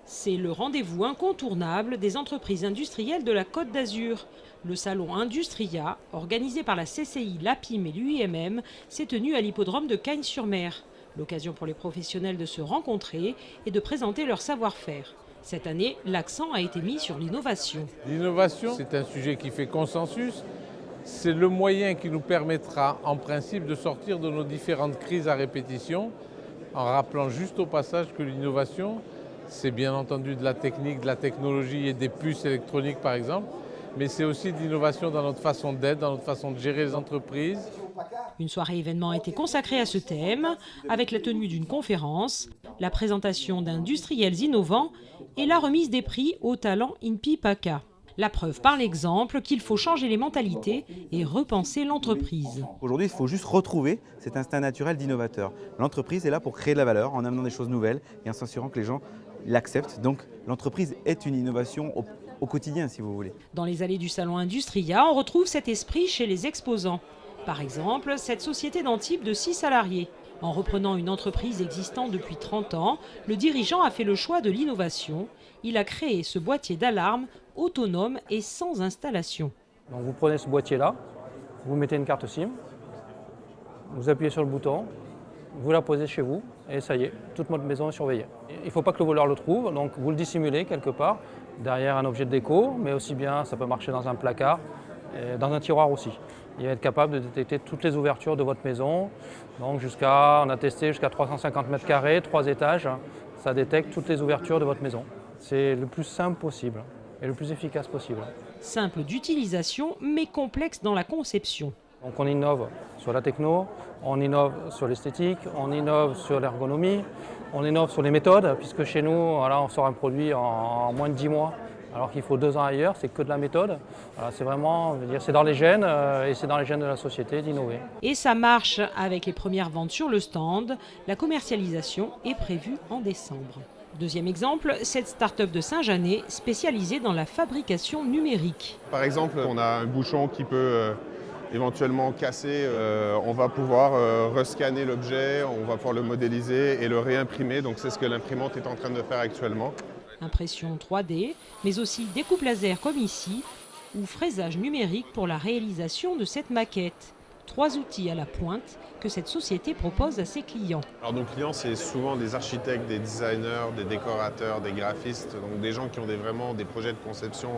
C'est le rendez-vous incontournable des entreprises industrielles de la Côte d'Azur. Le salon Industria, organisé par la CCI, l'APIM et l'UIMM, s'est tenu à l'hippodrome de Cagnes-sur-Mer. L'occasion pour les professionnels de se rencontrer et de présenter leur savoir-faire. Cette année, l'accent a été mis sur l'innovation. L'innovation, c'est un sujet qui fait consensus. C'est le moyen qui nous permettra, en principe, de sortir de nos différentes crises à répétition, en rappelant juste au passage que l'innovation, c'est bien entendu de la technique, de la technologie et des puces électroniques, par exemple, mais c'est aussi de l'innovation dans notre façon d'être, dans notre façon de gérer les entreprises. Une soirée événement a été consacrée à ce thème, avec la tenue d'une conférence, la présentation d'industriels innovants et la remise des prix aux talents INPI PACA. La preuve par l'exemple qu'il faut changer les mentalités et repenser l'entreprise. Aujourd'hui, il faut juste retrouver cet instinct naturel d'innovateur. L'entreprise est là pour créer de la valeur en amenant des choses nouvelles et en s'assurant que les gens l'acceptent. Donc l'entreprise est une innovation au quotidien, si vous voulez. Dans les allées du salon Industria, on retrouve cet esprit chez les exposants. Par exemple, cette société d'Antibes de 6 salariés. En reprenant une entreprise existante depuis 30 ans, le dirigeant a fait le choix de l'innovation. Il a créé ce boîtier d'alarme autonome et sans installation. Donc vous prenez ce boîtier-là, vous mettez une carte SIM, vous appuyez sur le bouton, vous la posez chez vous et ça y est, toute votre maison est surveillée. Il ne faut pas que le voleur le trouve, donc vous le dissimulez quelque part, derrière un objet de déco, mais aussi bien ça peut marcher dans un placard, et dans un tiroir aussi. Il va être capable de détecter toutes les ouvertures de votre maison, donc on a testé jusqu'à 350 mètres carrés, 3 étages, ça détecte toutes les ouvertures de votre maison. C'est le plus simple possible et le plus efficace possible. Simple d'utilisation, mais complexe dans la conception. Donc on innove sur la techno, on innove sur l'esthétique, on innove sur l'ergonomie, on innove sur les méthodes, puisque chez nous, voilà, on sort un produit en moins de 10 mois, alors qu'il faut 2 ans ailleurs, c'est que de la méthode. Voilà, c'est vraiment, c'est dans les gènes et c'est dans les gènes de la société d'innover. Et ça marche avec les premières ventes sur le stand. La commercialisation est prévue en décembre. Deuxième exemple, cette start-up de Saint-Janet spécialisée dans la fabrication numérique. Par exemple, on a un bouchon qui peut éventuellement casser. On va pouvoir rescanner l'objet, on va pouvoir le modéliser et le réimprimer. Donc c'est ce que l'imprimante est en train de faire actuellement. Impression 3D, mais aussi découpe laser comme ici, ou fraisage numérique pour la réalisation de cette maquette. 3 outils à la pointe que cette société propose à ses clients. Alors nos clients, c'est souvent des architectes, des designers, des décorateurs, des graphistes, donc des gens qui ont vraiment des projets de conception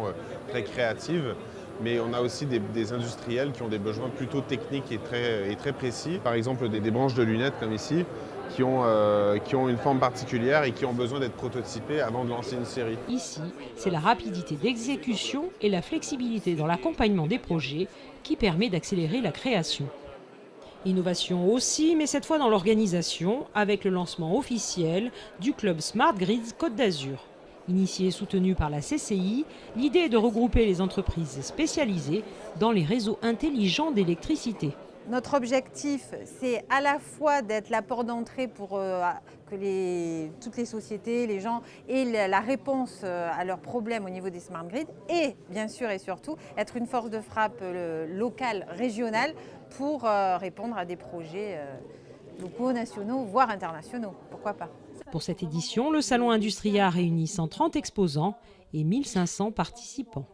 très créatifs. Mais on a aussi des industriels qui ont des besoins plutôt techniques et très précis. Par exemple, des branches de lunettes comme ici, qui ont une forme particulière et qui ont besoin d'être prototypées avant de lancer une série. Ici, c'est la rapidité d'exécution et la flexibilité dans l'accompagnement des projets qui permet d'accélérer la création. Innovation aussi, mais cette fois dans l'organisation, avec le lancement officiel du club Smart Grids Côte d'Azur. Initié et soutenu par la CCI, l'idée est de regrouper les entreprises spécialisées dans les réseaux intelligents d'électricité. Notre objectif, c'est à la fois d'être la porte d'entrée pour que toutes les sociétés, les gens aient la réponse à leurs problèmes au niveau des smart grids et bien sûr et surtout être une force de frappe locale, régionale pour répondre à des projets locaux, nationaux, voire internationaux. Pourquoi pas ? Pour cette édition, le Salon Industria réunit 130 exposants et 1500 participants.